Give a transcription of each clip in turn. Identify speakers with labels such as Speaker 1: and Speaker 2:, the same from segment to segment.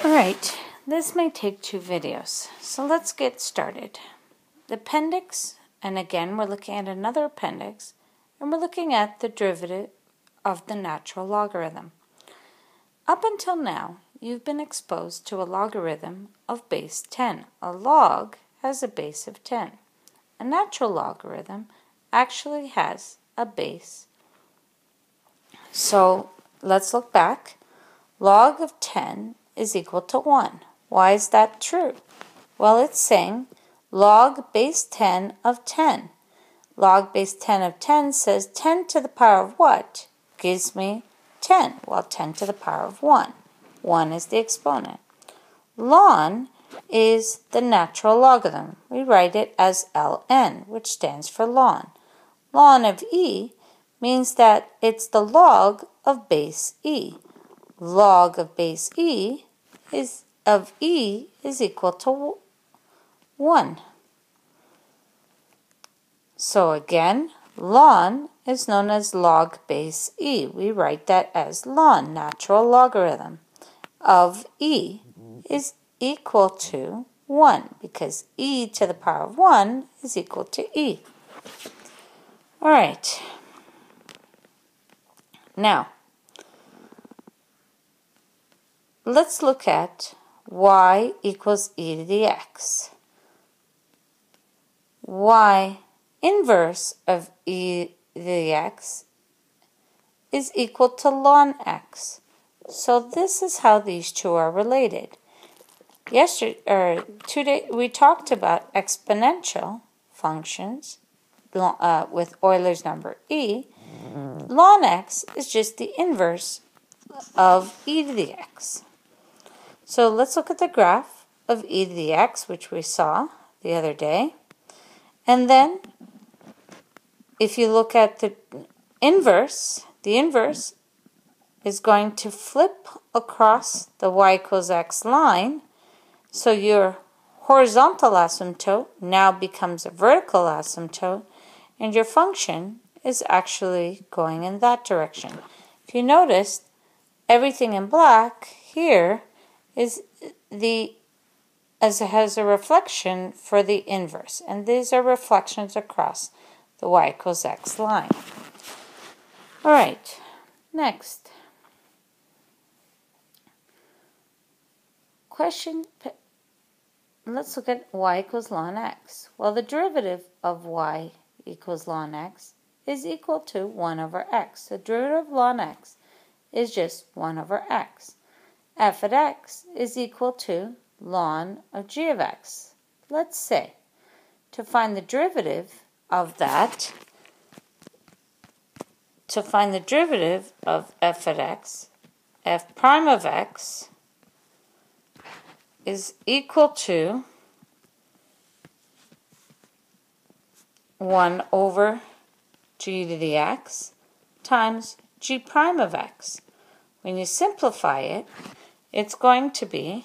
Speaker 1: Alright, this may take 2 videos, so let's get started. The appendix, and again we're looking at another appendix, and we're looking at the derivative of the natural logarithm. Up until now, you've been exposed to a logarithm of base 10. A log has a base of 10. A natural logarithm actually has a base. So let's look back. Log of 10 is equal to 1. Why is that true? Well, it's saying log base 10 of 10. Log base 10 of 10 says 10 to the power of what? Gives me 10. Well, 10 to the power of 1. 1 is the exponent. Ln is the natural logarithm. We write it as Ln, which stands for ln. Ln of e means that it's the log of base e. Log of base e is equal to 1. So again, ln is known as log base e. We write that as ln, natural logarithm, of e is equal to 1 because e to the power of 1 is equal to e. All right. Now, let's look at y equals e to the x. Y inverse of e to the x is equal to ln x. So this is how these two are related. Today we talked about exponential functions with Euler's number e. Ln x is just the inverse of e to the x. So let's look at the graph of e to the x, which we saw the other day. And then if you look at the inverse is going to flip across the y equals x line. So your horizontal asymptote now becomes a vertical asymptote, and your function is actually going in that direction. If you notice, everything in black here is has a reflection for the inverse, and these are reflections across the y equals x line. All right, next question. Let's look at y equals ln x. Well, the derivative of y equals ln x is equal to 1 over x. The derivative of ln x is just 1 over x. F of x is equal to ln of g of x. Let's say, to find the derivative of that, to find the derivative of f of x, f prime of x is equal to 1 over g to the x times g prime of x. When you simplify it, it's going to be,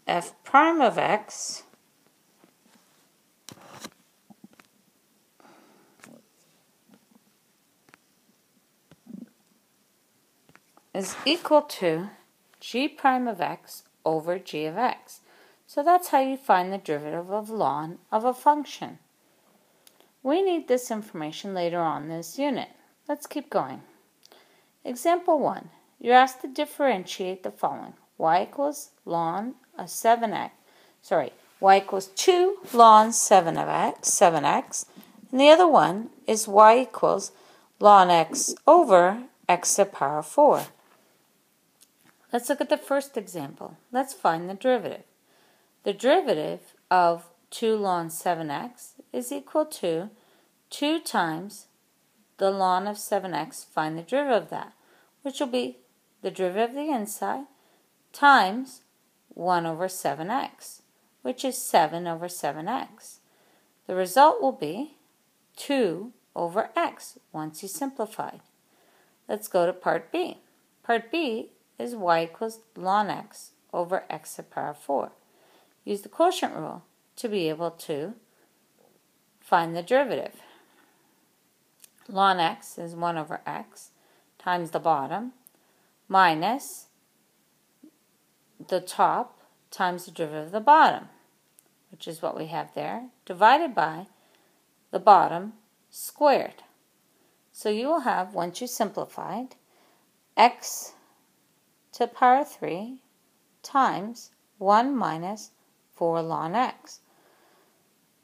Speaker 1: f prime of x is equal to g prime of x over g of x. So that's how you find the derivative of ln of a function. We need this information later on in this unit. Let's keep going. Example 1. You're asked to differentiate the following. Y equals ln of 7x. Y equals 2 ln 7x. And the other one is y equals ln x over x to the power of 4. Let's look at the first example. Let's find the derivative. The derivative of 2 ln 7x is equal to 2 times the ln of 7x. Find the derivative of that, which will be the derivative of the inside times 1 over 7x, which is 7 over 7x. The result will be 2 over x once you simplify. Let's go to part B. Part B is y equals ln x over x to the power of 4. Use the quotient rule to be able to find the derivative. Ln x is 1 over x times the bottom minus the top times the derivative of the bottom, which is what we have there, divided by the bottom squared. So you will have, once you simplified, x to the power of 3 times 1 minus 4 ln x,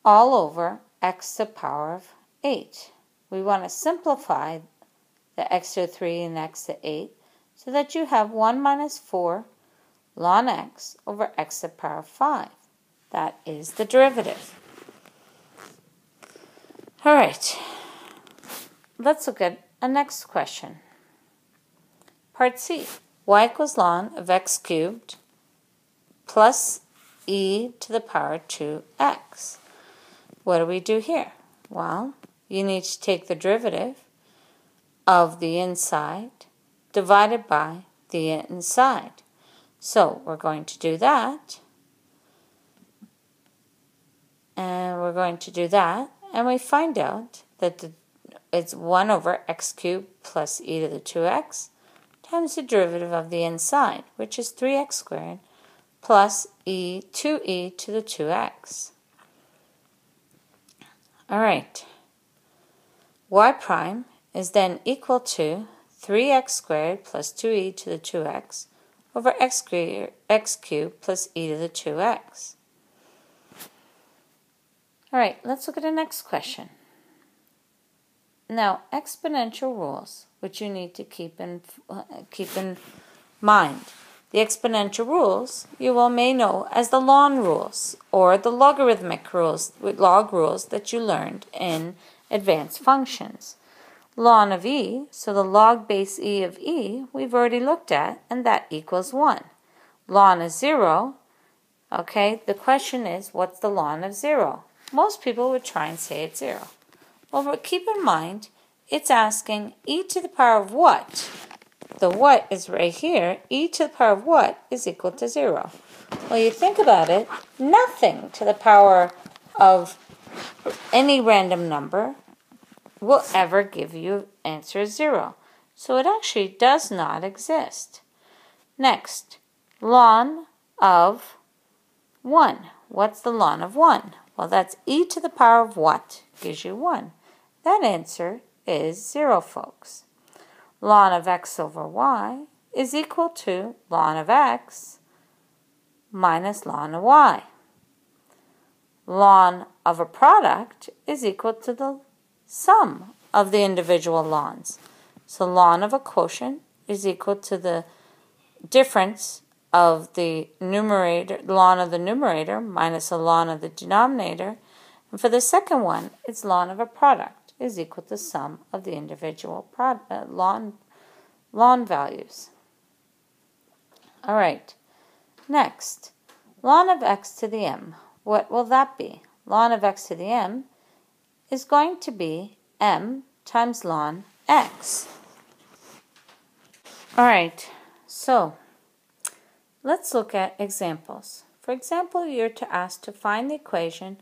Speaker 1: all over x to the power of 8. We want to simplify the x to the 3 and x to 8 so that you have 1 minus 4 ln x over x to the power of 5. That is the derivative. All right, let's look at a next question. Part C, y equals ln of x cubed plus e to the power 2x. What do we do here? Well, you need to take the derivative of the inside divided by the inside. So we're going to do that, and we find out that it's 1 over x cubed plus e to the 2x times the derivative of the inside, which is 3x squared plus 2e to the 2x. All right, y prime is then equal to 3x squared plus 2e to the 2x over x cubed plus e to the 2x. All right, let's look at the next question. Now, exponential rules, which you need to keep in mind. The exponential rules you may know as the ln rules or the logarithmic rules, log rules that you learned in advanced functions. Ln of e, so the log base e of e, we've already looked at, and that equals 1. Ln is 0. Okay, the question is, what's the ln of 0? Most people would try and say it's 0. Well, but keep in mind, it's asking e to the power of what? The what is right here. E to the power of what is equal to 0? Well, you think about it, nothing to the power of any random number will ever give you answer 0. So it actually does not exist. Next, ln of 1. What's the ln of 1? Well, that's e to the power of what gives you 1. That answer is 0, folks. Ln of x over y is equal to ln of x minus ln of y. Ln of a product is equal to the sum of the individual lns. So ln of a quotient is equal to the difference of the numerator, ln of the numerator minus the ln of the denominator. And for the second one, it's ln of a product is equal to sum of the individual ln values. All right, next, ln of x to the m. What will that be? Ln of x to the m is going to be m times ln x. All right, so let's look at examples. For example, you're asked to find the equation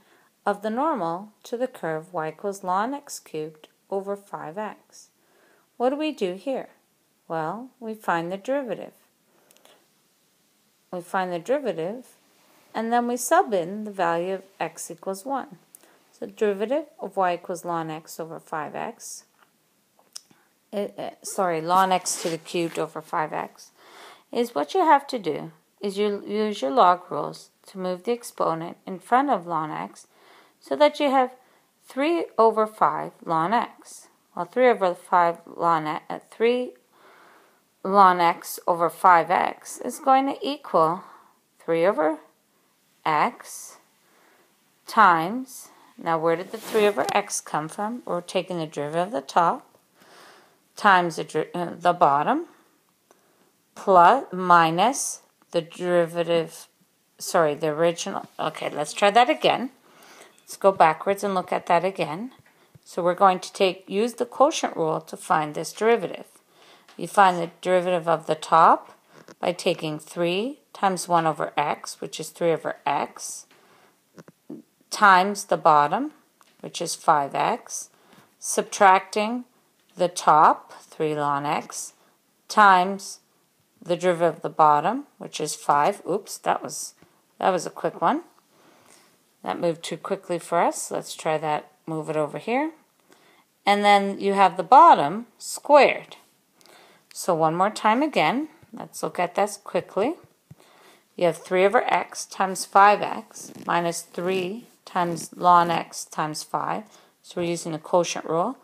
Speaker 1: of the normal to the curve y equals ln x cubed over 5x. What do we do here? Well, we find the derivative. And then we sub in the value of x equals 1. So derivative of y equals ln x over 5x, ln x to the cubed over 5x, is what you have to do is you use your log rules to move the exponent in front of ln x so that you have 3 over 5 ln x. Well, 3 over 5 3 ln x over 5x is going to equal 3 over x times, now where did the 3 over x come from? We're taking the derivative of the top times the bottom plus minus the derivative, the original. Okay, let's try that again. Let's go backwards and look at that again. So we're going to use the quotient rule to find this derivative. You find the derivative of the top by taking 3 times 1 over x, which is 3 over x, times the bottom, which is 5x, subtracting the top, 3 ln x, times the derivative of the bottom, which is 5. Oops, that was a quick one. That moved too quickly for us. Let's try that, move it over here. And then you have the bottom squared. So one more time again, let's look at this quickly. You have 3 over x times 5x minus 3 times ln x times 5. So we're using the quotient rule.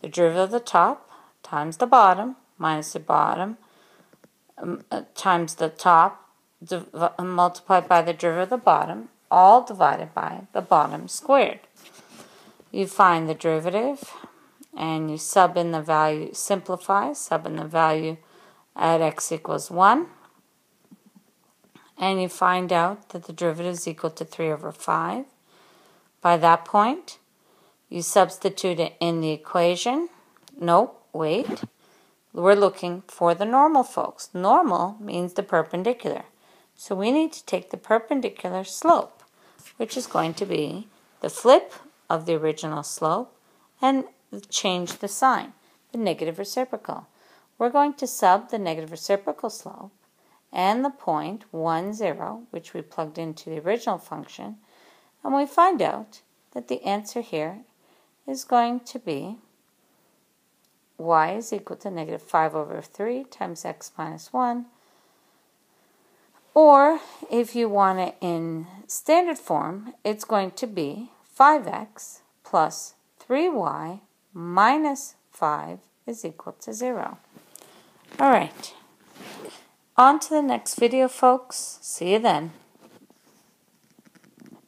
Speaker 1: The derivative of the top times the bottom minus the bottom times the top multiplied by the derivative of the bottom, all divided by the bottom squared. You find the derivative and you sub in the value, simplify, sub in the value at x equals 1. And you find out that the derivative is equal to 3 over 5. By that point, you substitute it in the equation. Nope, wait. We're looking for the normal, folks. Normal means the perpendicular. So we need to take the perpendicular slope, which is going to be the flip of the original slope and change the sign, the negative reciprocal. We're going to sub the negative reciprocal slope and the point 1, 0, which we plugged into the original function, and we find out that the answer here is going to be y is equal to negative 5 over 3 times x minus 1. Or, if you want it in standard form, it's going to be 5x plus 3y minus 5 is equal to 0. All right. On to the next video, folks. See you then.